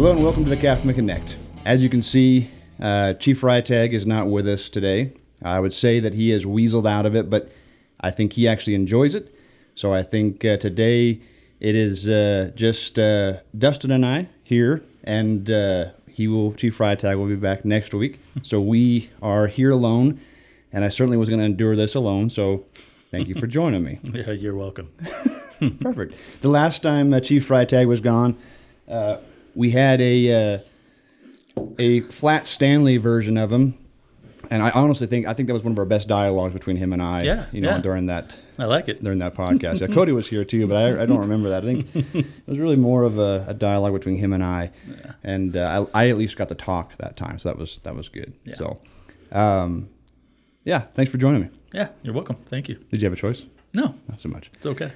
Hello and welcome to the CAFMA Connect. As you can see, Chief Freitag is not with us today. I would say that he has weaseled out of it, but I think he actually enjoys it. So I think today it is just Dustin and I here, and Chief Freitag will be back next week. So we are here alone, and I certainly was going to endure this alone, so thank you for joining me. Yeah, you're welcome. Perfect. The last time Chief Freitag was gone, we had a flat Stanley version of him, and I honestly think that was one of our best dialogues between him and I. Yeah, during that. I like it during that podcast. Yeah, Cody was here too, but I don't remember that. I think it was really more of a dialogue between him and I, and I at least got to talk that time, so that was good. Yeah. So, thanks for joining me. Yeah, you're welcome. Thank you. Did you have a choice? No, not so much. It's okay.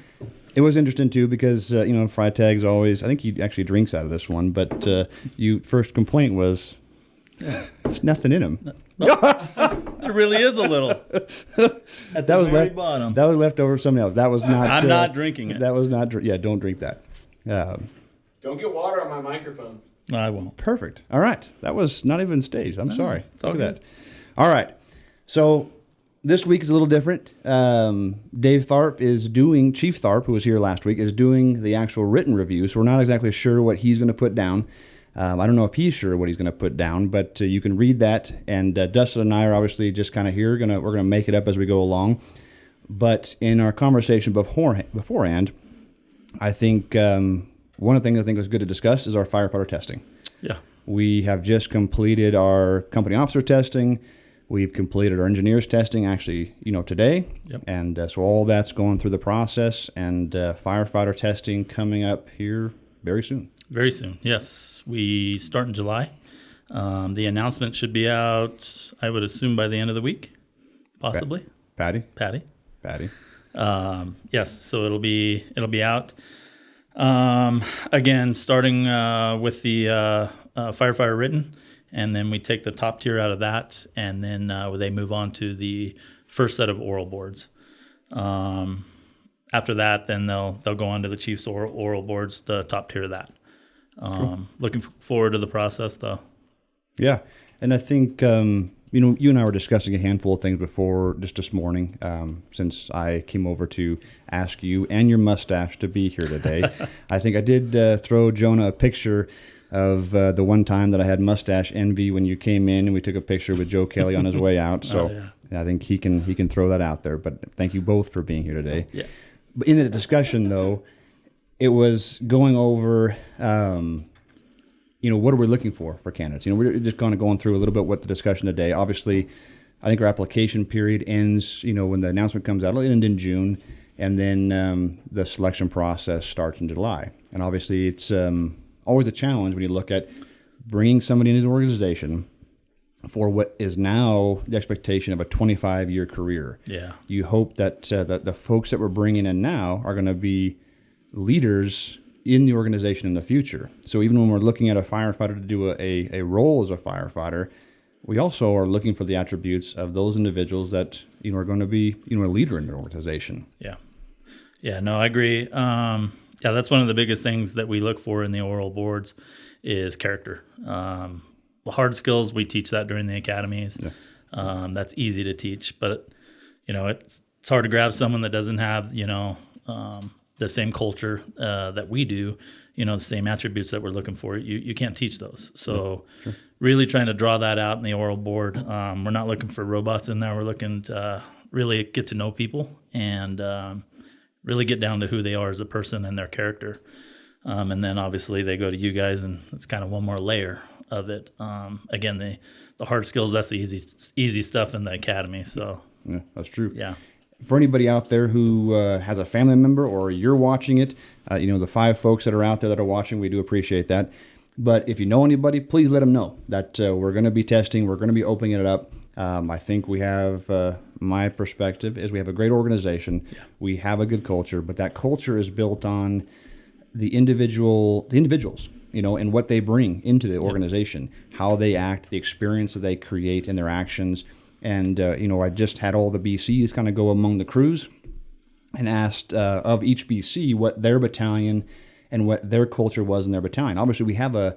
It was interesting too because Freitag's always. I think he actually drinks out of this one, but your first complaint was there's nothing in him. There really is a little. At the very bottom. That was left over from somebody else. That was not. I'm not drinking it. That was not. Yeah, don't drink that. Don't get water on my microphone. I won't. Perfect. All right. That was not even staged. I'm sorry. It's all good. That. All right. So this week is a little different. Chief Tharp, who was here last week, is doing the actual written review. So we're not exactly sure what he's going to put down. I don't know if he's sure what he's going to put down, but you can read that. And Dustin and I are obviously just kind of here. We're going to make it up as we go along. But in our conversation beforehand, I think one of the things I think was good to discuss is our firefighter testing. Yeah. We have just completed our company officer testing. We've completed our engineers testing actually, today. Yep. And so all that's going through the process, and firefighter testing coming up here very soon. Very soon, yes. We start in July. The announcement should be out, I would assume, by the end of the week, possibly. Patty. Yes, so it'll be out. Again, starting with the firefighter written, and then we take the top tier out of that, and then they move on to the first set of oral boards. After that, then they'll go on to the chief's oral boards, the top tier of that. Cool. Looking forward to the process, though. Yeah, and I think you and I were discussing a handful of things before just this morning. Since I came over to ask you and your mustache to be here today, I think I did throw Jonah a picture of the one time that I had mustache envy when you came in, and we took a picture with Joe Kelly on his way out. So I think he can throw that out there. But thank you both for being here today. Yeah. But in the discussion, though, it was going over, what are we looking for candidates? We're just kind of going through a little bit what the discussion today. Obviously, I think our application period ends, when the announcement comes out, it'll end in June, and then the selection process starts in July. And obviously, it's always a challenge when you look at bringing somebody into the organization for what is now the expectation of a 25-year career. Yeah. You hope that the folks that we're bringing in now are going to be leaders in the organization in the future. So even when we're looking at a firefighter to do a role as a firefighter, we also are looking for the attributes of those individuals that are going to be a leader in their organization. Yeah, no, I agree. That's one of the biggest things that we look for in the oral boards is character. The hard skills, we teach that during the academies. Yeah. That's easy to teach, but it's hard to grab someone that doesn't have the same culture that we do, the same attributes that we're looking for. You can't teach those. So really trying to draw that out in the oral board. We're not looking for robots in there. We're looking to really get to know people and really get down to who they are as a person and their character. And then obviously they go to you guys, and it's kind of one more layer of it. Again, the hard skills, that's the easy stuff in the academy. So yeah, that's true. Yeah. For anybody out there who has a family member or you're watching it, the 5 folks that are out there that are watching, we do appreciate that. But if you know anybody, please let them know that we're going to be testing. We're going to be opening it up. I think we have, my perspective is we have a great organization. Yeah. We have a good culture, but that culture is built on the individuals, and what they bring into the organization, how they act, the experience that they create in their actions. And, I just had all the BCs kind of go among the crews and asked of each BC what their battalion and what their culture was in their battalion. Obviously, we have a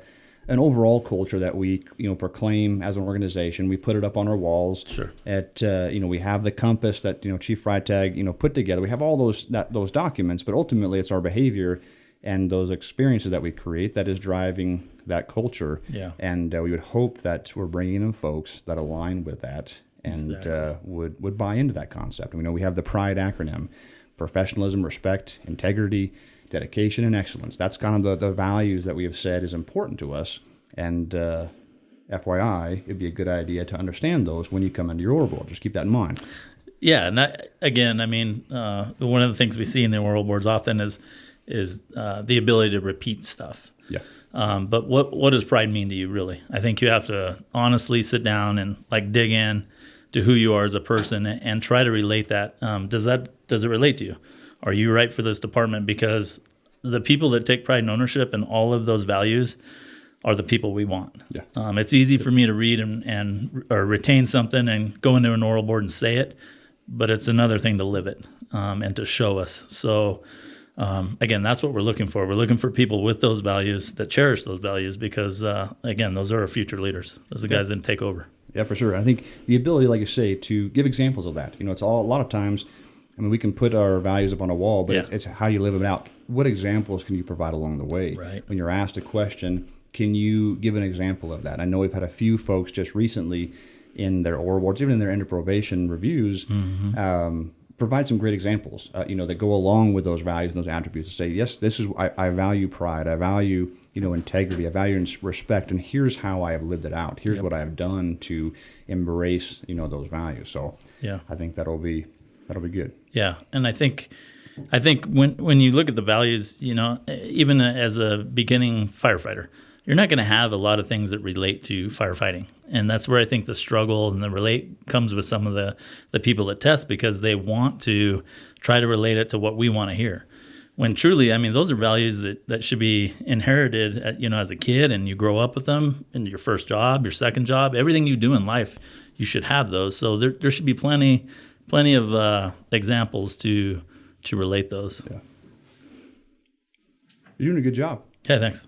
an overall culture that we proclaim as an organization. We put it up on our walls. Sure. We have the compass that Chief Freitag put together. We have all those documents, but ultimately it's our behavior and those experiences that we create that is driving that culture. Yeah. And we would hope that we're bringing in folks that align with that and would buy into that concept. We have the PRIDE acronym: professionalism, respect, integrity, dedication, and excellence. That's kind of the values that we have said is important to us. And FYI, it'd be a good idea to understand those when you come into your oral board. Just keep that in mind. Yeah, and one of the things we see in the oral boards often is the ability to repeat stuff. Yeah. But what does pride mean to you, really? I think you have to honestly sit down and dig in to who you are as a person and try to relate that. Does it relate to you? Are you right for this department? Because the people that take pride and ownership in all of those values are the people we want. Yeah. It's easy for me to read or retain something and go into an oral board and say it, but it's another thing to live it and to show us. So again, that's what we're looking for. We're looking for people with those values that cherish those values because, again, those are our future leaders. Those are the guys that take over. Yeah, for sure. I think the ability, like you say, to give examples of that. It's a lot of times, we can put our values up on a wall, but it's how you live them out. What examples can you provide along the way? Right. When you're asked a question, can you give an example of that? I know we've had a few folks just recently in their oral boards, even in their end of probation reviews, provide some great examples, that go along with those values and those attributes to say, yes, this is, I value pride, I value, integrity, I value respect, and here's how I have lived it out. Here's what I have done to embrace, those values. So yeah, I think that'll be good. Yeah, and I think when you look at the values, even as a beginning firefighter, you're not going to have a lot of things that relate to firefighting. And that's where I think the struggle and the relate comes with some of the people that test, because they want to try to relate it to what we want to hear. When truly, those are values that should be inherited, as a kid, and you grow up with them in your first job, your second job, everything you do in life, you should have those. So there should be plenty of examples to relate those. Yeah. You're doing a good job. Okay, thanks.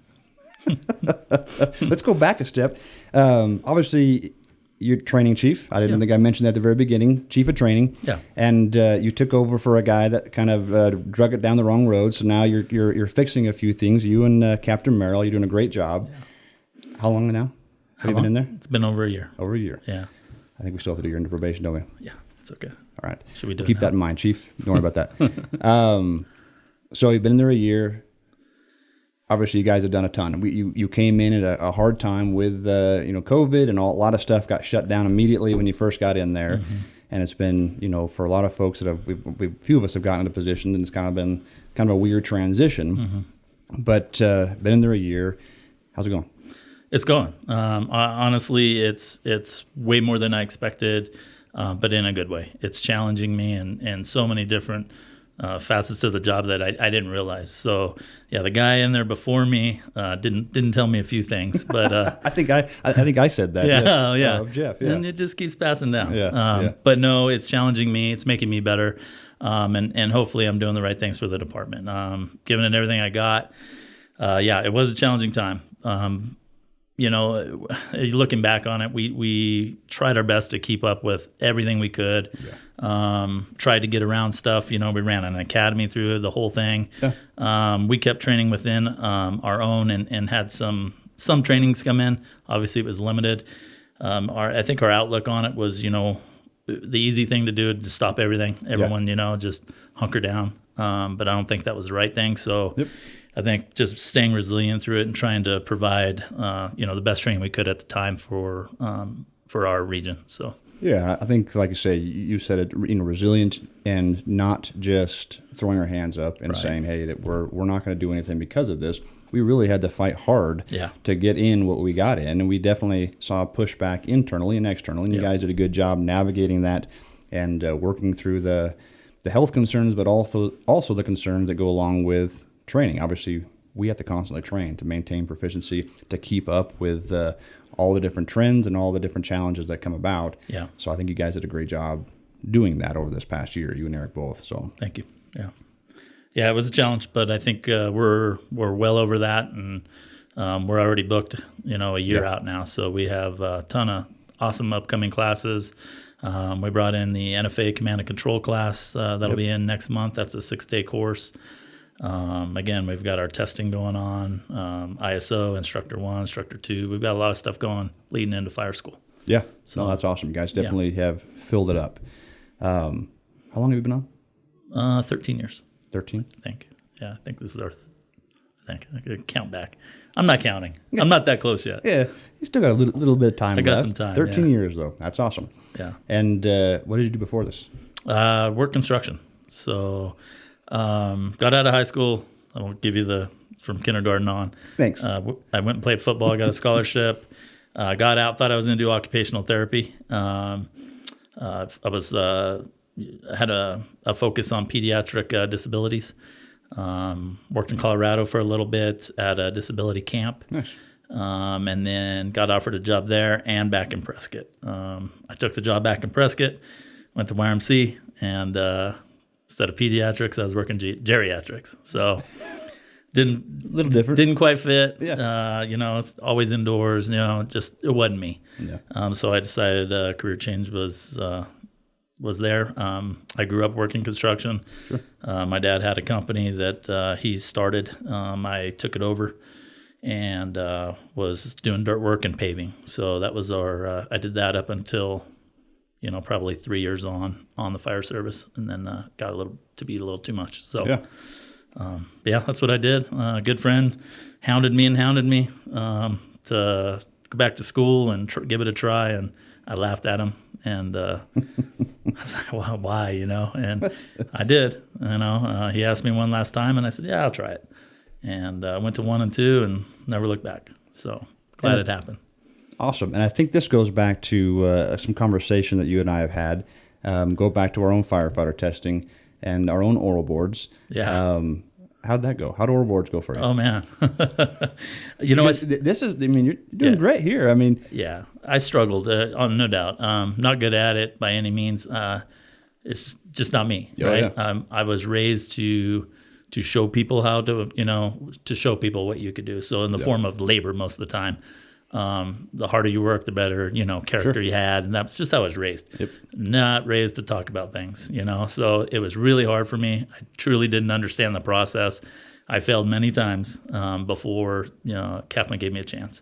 Let's go back a step. Obviously, you're training chief. I didn't think I mentioned that at the very beginning. Chief of training. Yeah. And you took over for a guy that kind of drug it down the wrong road. So now you're fixing a few things. You and Captain Merrill, you're doing a great job. Yeah. How long now? Have you been in there? It's been over a year. Over a year. Yeah. I think we still have to do your into probation, don't we? Yeah, it's okay. All right. Should we do keep that in mind, Chief? Don't worry about that. So you've been in there a year. Obviously, you guys have done a ton. You came in at a hard time with COVID, and a lot of stuff got shut down immediately when you first got in there. Mm-hmm. And it's been for a lot of folks that few of us have gotten into position, and it's kind of been a weird transition. Mm-hmm. But been in there a year. How's it going? It's going. Honestly, it's way more than I expected, but in a good way. It's challenging me in so many different facets of the job that I didn't realize. So yeah, the guy in there before me didn't tell me a few things, but I think I said that. Yeah, yes. yeah. Jeff. Yeah. And it just keeps passing down. Yes, But no, it's challenging me. It's making me better, and hopefully I'm doing the right things for the department. Giving it everything I got. It was a challenging time. Looking back on it, we tried our best to keep up with everything we could. Yeah. Tried to get around stuff. We ran an academy through the whole thing. Yeah. We kept training within our own and had some trainings come in. Obviously, it was limited. I think our outlook on it was, the easy thing to do is to stop everything. Everyone, just hunker down. But I don't think that was the right thing. So. Yep. I think just staying resilient through it and trying to provide, the best training we could at the time for our region. So yeah, I think, like you say, you said it, resilient and not just throwing our hands up and saying, hey, that we're not going to do anything because of this. We really had to fight hard to get in what we got in, and we definitely saw pushback internally and externally. And you guys did a good job navigating that and working through the health concerns, but also the concerns that go along with training. Obviously, we have to constantly train to maintain proficiency, to keep up with all the different trends and all the different challenges that come about. Yeah. So I think you guys did a great job doing that over this past year, you and Eric both. So thank you. Yeah. Yeah, it was a challenge, but I think we're well over that, and We're already booked, a year Yeah. out now. So we have a ton of awesome upcoming classes. We brought in the NFA Command and Control class that'll be in next month. That's a 6-day course. Again, we've got our testing going on, ISO, Instructor 1, Instructor 2. We've got a lot of stuff going leading into fire school. Yeah. So that's awesome. You guys definitely have filled it up. How long have you been on? 13 years, 13? I think. Yeah, I think this is our I could count back. I'm not counting. I'm not that close yet. Yeah. You still got a little bit of time left. I got some time, 13 yeah. years, though. That's awesome. Yeah. And what did you do before this? Work construction. So got out of high school. I won't give you from kindergarten on. Thanks. I went and played football. I got a scholarship. Got out. Thought I was going to do occupational therapy. I had a focus on pediatric disabilities. Worked in Colorado for a little bit at a disability camp. Nice. And then got offered a job there and back in Prescott. I took the job back in Prescott, went to YMC, and instead of pediatrics, I was working geriatrics. So Little different. didn't quite fit. Yeah. It's always indoors. Just it wasn't me. Yeah. So I decided a career change was there. I grew up working construction. Sure. My dad had a company that he started. I took it over and was doing dirt work and paving. So that was I did that up until, probably 3 years on the fire service, and then got to be a little too much. So Yeah. that's what I did. A good friend hounded me to go back to school and give it a try, and I laughed at him. And I was like, well, why, And I did, He asked me one last time, and I said, yeah, I'll try it. And I went to 1 and 2 and never looked back. So glad it happened. Awesome. And I think this goes back to some conversation that you and I have had. Go back to our own firefighter testing and our own oral boards. Yeah. How'd that go? How'd oral boards go for you? Oh, man. This is, you're doing great here. Yeah, I struggled, no doubt. Not good at it by any means. It's just not me, right? Yeah. I was raised to show people how to, to show people what you could do. So in the form of labor most of the time. The harder you work, the better, character you had. And that's just how I was raised. Yep. Not raised to talk about things, So it was really hard for me. I truly didn't understand the process. I failed many times before, CAFMA gave me a chance.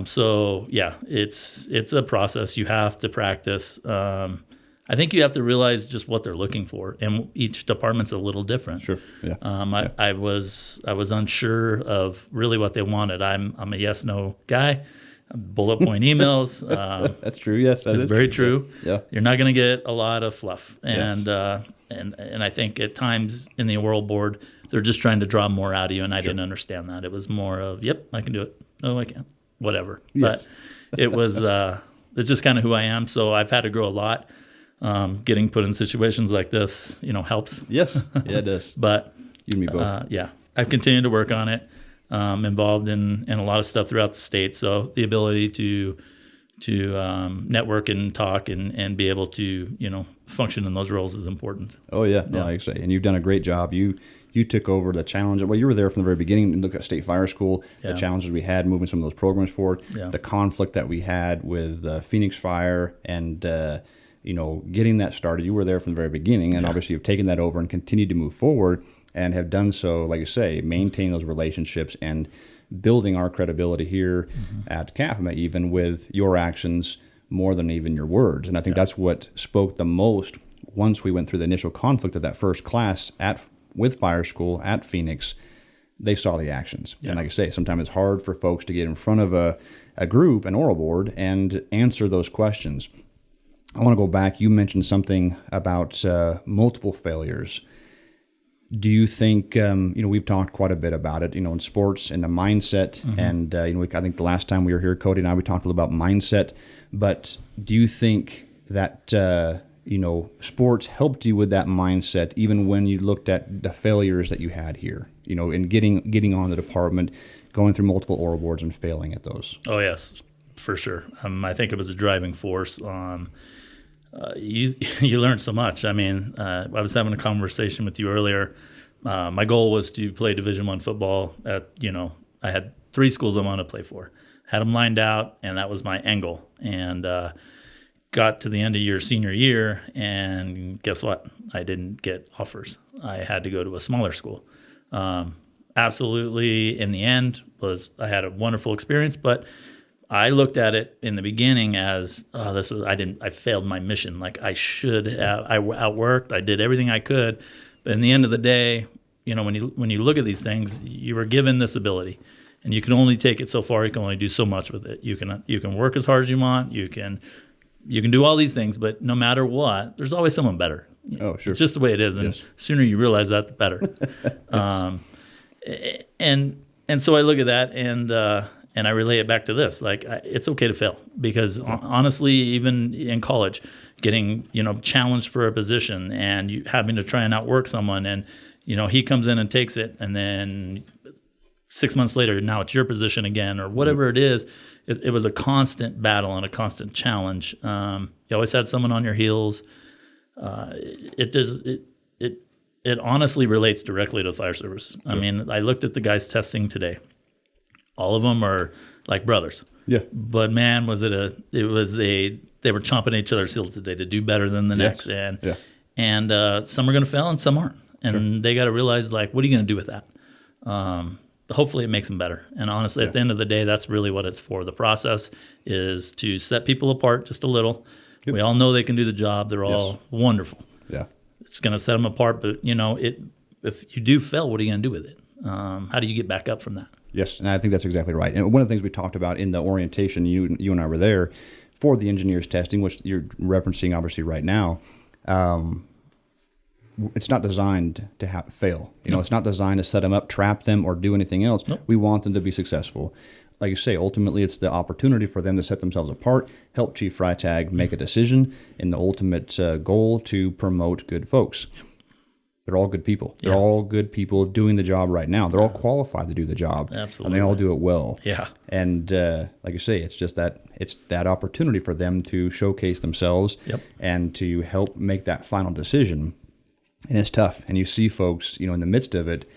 So yeah, it's a process. You have to practice. I think you have to realize just what they're looking for, and each department's a little different. Sure. Yeah. I was unsure of really what they wanted. I'm a yes no guy. Bullet point emails. That's true. Yes, that it's is very true. Yeah. You're not going to get a lot of fluff, and I think at times in the oral board they're just trying to draw more out of you, and I didn't understand that. It was more of, yep, I can do it. No, I can't. Whatever. Yes. But it was it's just kind of who I am. So I've had to grow a lot. Getting put in situations like this, helps. Yes. Yeah, it does. But You and me both. I've continued to work on it. Involved in a lot of stuff throughout the state. So the ability to network and talk and be able to function in those roles is important. Oh yeah, no, like I say, and you've done a great job. You took over the challenge. Well, you were there from the very beginning and look at State Fire School, the challenges we had moving some of those programs forward, the conflict that we had with Phoenix Fire, and getting that started. You were there from the very beginning, and obviously you've taken that over and continued to move forward, and have done so, like you say, maintaining those relationships and building our credibility here at CAFMA, even with your actions more than even your words. And I think that's what spoke the most once we went through the initial conflict of that first class with Fire School at Phoenix. They saw the actions. And like I say, sometimes it's hard for folks to get in front of a group, an oral board, and answer those questions. I want to go back. You mentioned something about multiple failures. Do you think, we've talked quite a bit about it, in sports and the mindset. And, I think the last time we were here, Cody and I, we talked a little about mindset. But do you think that, sports helped you with that mindset, even when you looked at the failures that you had here, in getting on the department, going through multiple oral boards and failing at those? Oh, yes, for sure. I think it was a driving force. You learn so much. I was having a conversation with you earlier. My goal was to play Division I football. I had 3 schools I wanted to play for. Had them lined out, and that was my angle. And got to the end of your senior year, and guess what? I didn't get offers. I had to go to a smaller school. Absolutely, in the end, I had a wonderful experience, but I looked at it in the beginning as I failed my mission. Like I should have, I outworked, I did everything I could, but in the end of the day, when you look at these things, you were given this ability, and you can only take it so far. You can only do so much with it. You can work as hard as you want. You can do all these things, but no matter what, there's always someone better. Oh, sure. It's just the way it is, and yes. sooner you realize that, the better. And so I look at that, and I relay it back to this. Like, it's okay to fail, because honestly, even in college, getting challenged for a position and you having to try and outwork someone, and he comes in and takes it, and then 6 months later, now it's your position again, or whatever it is. It was a constant battle and a constant challenge. You always had someone on your heels. It honestly relates directly to the fire service. Sure. I mean, I looked at the guys testing today. All of them are like brothers. Yeah. But man, they were chomping at each other's heels today to do better than the next. And some are going to fail and some aren't. And they got to realize, like, what are you going to do with that? Hopefully it makes them better. And honestly, at the end of the day, that's really what it's for. The process is to set people apart just a little. Yep. We all know they can do the job. They're all wonderful. Yeah. It's going to set them apart. But, if you do fail, what are you going to do with it? How do you get back up from that? Yes, and I think that's exactly right. And one of the things we talked about in the orientation, you and I were there, for the engineers testing, which you're referencing obviously right now, it's not designed to fail. It's not designed to set them up, trap them, or do anything else. Nope. We want them to be successful. Like you say, ultimately it's the opportunity for them to set themselves apart, help Chief Freitag make a decision, and the ultimate goal to promote good folks. They're all good people. They're all good people doing the job right now. They're all qualified to do the job. Absolutely. And they all do it well. Yeah. And like you say, it's just that opportunity for them to showcase themselves and to help make that final decision. And it's tough. And you see folks, in the midst of it,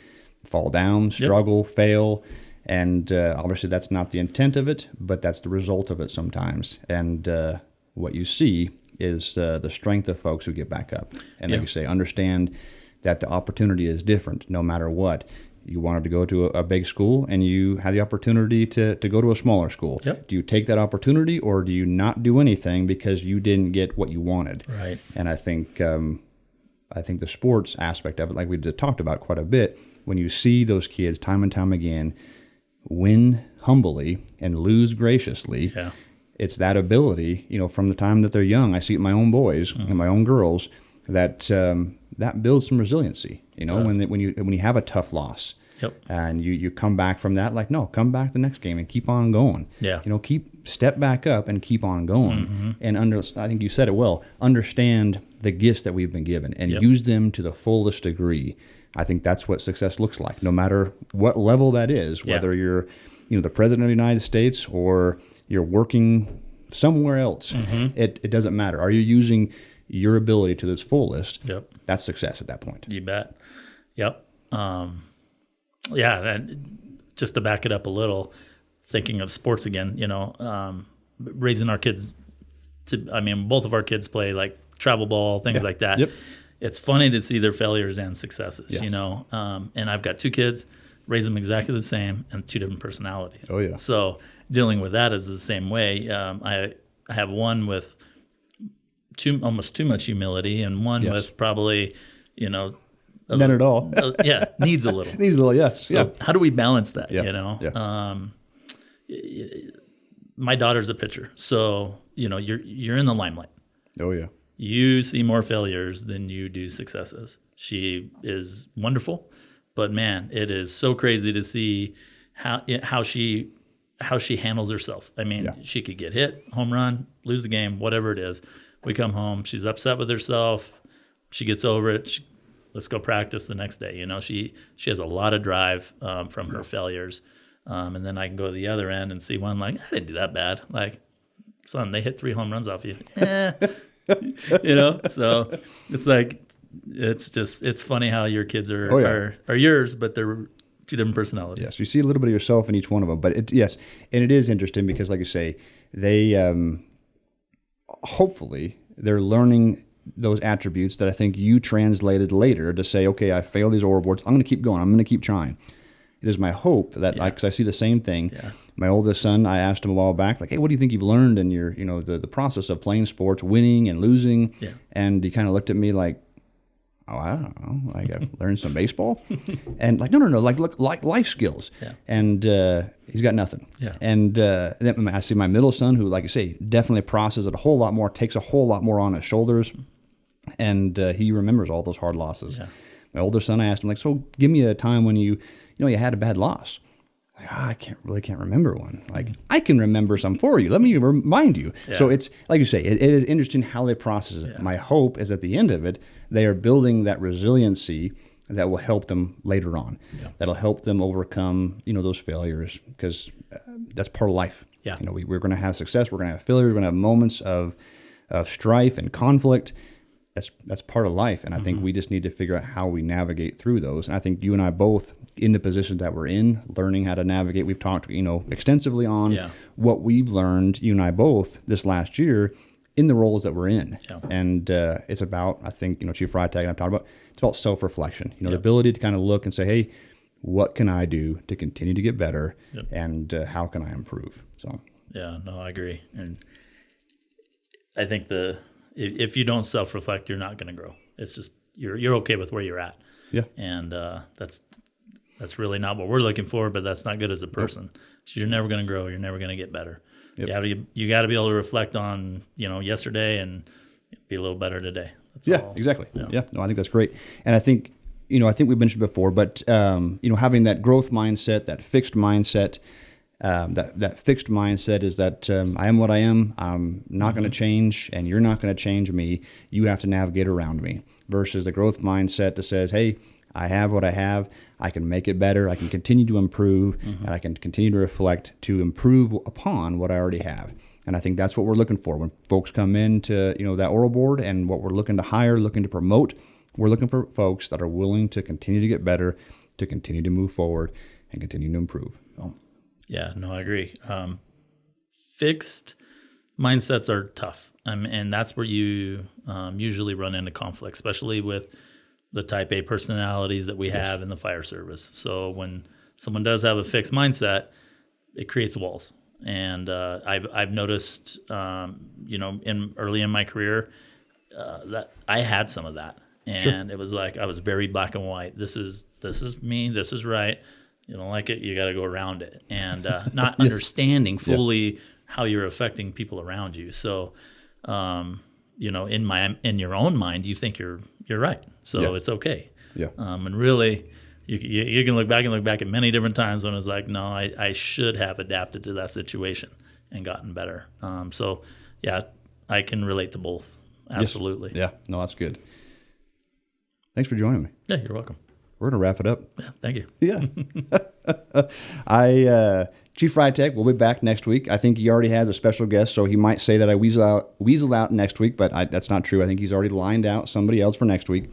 fall down, struggle, fail. And obviously that's not the intent of it, but that's the result of it sometimes. And what you see is the strength of folks who get back up. And like you say, understand that the opportunity is different no matter what. You wanted to go to a big school, and you had the opportunity to go to a smaller school. Yep. Do you take that opportunity, or do you not do anything because you didn't get what you wanted? Right. And I think the sports aspect of it, like we talked about quite a bit, when you see those kids time and time again win humbly and lose graciously, it's that ability, from the time that they're young. I see it in my own boys and my own girls that builds some resiliency. When you have a tough loss, and you come back from that, like, no, come back the next game and keep on going. Yeah. Step back up and keep on going. And I think you said it well. Understand the gifts that we've been given and use them to the fullest degree. I think that's what success looks like, no matter what level that is, whether you're, the president of the United States or you're working somewhere else. It doesn't matter. Are you using your ability to its fullest? That's success at that point. You bet. Yep. And just to back it up a little, thinking of sports again, raising our kids both of our kids play like travel ball, things like that. Yep. It's funny to see their failures and successes, and I've got 2 kids, raise them exactly the same, and 2 different personalities. Oh, yeah. So dealing with that is the same way. I have one with almost too much humility, and one with probably, none at all. Needs a little. Needs a little, yes. So how do we balance that? My daughter's a pitcher, so you're in the limelight. Oh yeah. You see more failures than you do successes. She is wonderful, but man, it is so crazy to see how she handles herself. I mean, she could get hit, home run, lose the game, whatever it is. We come home, she's upset with herself. She gets over it. Let's go practice the next day. She has a lot of drive from her failures. And then I can go to the other end and see one like, I didn't do that bad. Like, son, they hit 3 home runs off you. So it's like, it's funny how your kids are yours, but they're 2 different personalities. Yes, you see a little bit of yourself in each one of them. But yes, and it is interesting because, like you say, they hopefully they're learning those attributes that I think you translated later to say, okay, I failed these oral boards. I'm going to keep going. I'm going to keep trying. It is my hope that, because I see the same thing. Yeah. My oldest son, I asked him a while back, like, hey, what do you think you've learned in your, the process of playing sports, winning and losing? Yeah. And he kind of looked at me like, oh, I don't know. Like, I've learned some baseball. And like, no, like life skills. Yeah. And he's got nothing. Yeah. And then I see my middle son, who, like I say, definitely processes it a whole lot more, takes a whole lot more on his shoulders. And he remembers all those hard losses. Yeah. My older son, I asked him, like, so give me a time when you had a bad loss. Like, I can't remember one. Like, I can remember some for you. Let me remind you. Yeah. So it's, like you say, it is interesting how they process it. Yeah. My hope is at the end of it, they are building that resiliency that will help them later on. Yeah. That'll help them overcome, those failures, because that's part of life. Yeah. We're going to have success. We're going to have failures. We're going to have moments of strife and conflict. That's part of life, and I think we just need to figure out how we navigate through those. And I think you and I both, in the position that we're in, learning how to navigate. We've talked, extensively on what we've learned, you and I both, this last year in the roles that we're in. Yeah. And it's about, I think, Chief Freitag and I've talked about, it's about self-reflection. The ability to kind of look and say, hey, what can I do to continue to get better, and how can I improve? So. Yeah, no, I agree, and I think if you don't self-reflect, you're not going to grow. It's just you're okay with where you're at. Yeah. And that's really not what we're looking for, but that's not good as a person. Nope. So you're never going to grow. You're never going to get better. Yep. You got to be able to reflect on yesterday and be a little better today. That's all. Exactly. Yeah. No, I think that's great. And I think we mentioned before, but having that growth mindset, that fixed mindset. That fixed mindset is that I am what I am. I'm not going to change, and you're not going to change me. You have to navigate around me. Versus the growth mindset that says, hey, I have what I have. I can make it better. I can continue to improve, and I can continue to reflect to improve upon what I already have. And I think that's what we're looking for when folks come into that oral board, and what we're looking to hire, looking to promote. We're looking for folks that are willing to continue to get better, to continue to move forward, and continue to improve. So. Yeah, no, I agree. Fixed mindsets are tough, and that's where you usually run into conflict, especially with the type A personalities that we have in the fire service. So when someone does have a fixed mindset, it creates walls. And I've noticed, early in my career, that I had some of that, and it was like I was very black and white. This is me. This is right. You don't like it, you got to go around it, and not understanding fully how you're affecting people around you. So, in your own mind, you think you're right, so it's okay. Yeah. And really, you can look back at many different times when it's like, no, I should have adapted to that situation and gotten better. So, I can relate to both. Absolutely. Yes. Yeah. No, that's good. Thanks for joining me. Yeah, you're welcome. We're going to wrap it up. Yeah, thank you. Yeah. Chief Freitag will be back next week. I think he already has a special guest, so he might say that I weasel out next week, but that's not true. I think he's already lined out somebody else for next week.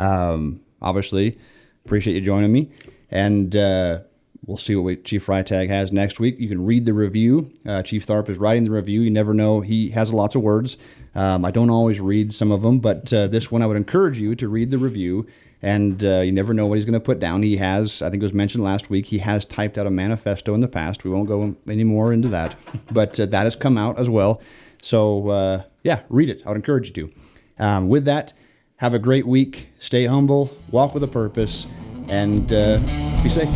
Obviously, appreciate you joining me. And we'll see what Chief Freitag has next week. You can read the review. Chief Tharp is writing the review. You never know. He has lots of words. I don't always read some of them, but this one I would encourage you to read the review. And you never know what he's going to put down. He has, I think it was mentioned last week, he has typed out a manifesto in the past. We won't go any more into that. But that has come out as well. So, read it. I would encourage you to. With that, have a great week. Stay humble. Walk with a purpose. And be safe.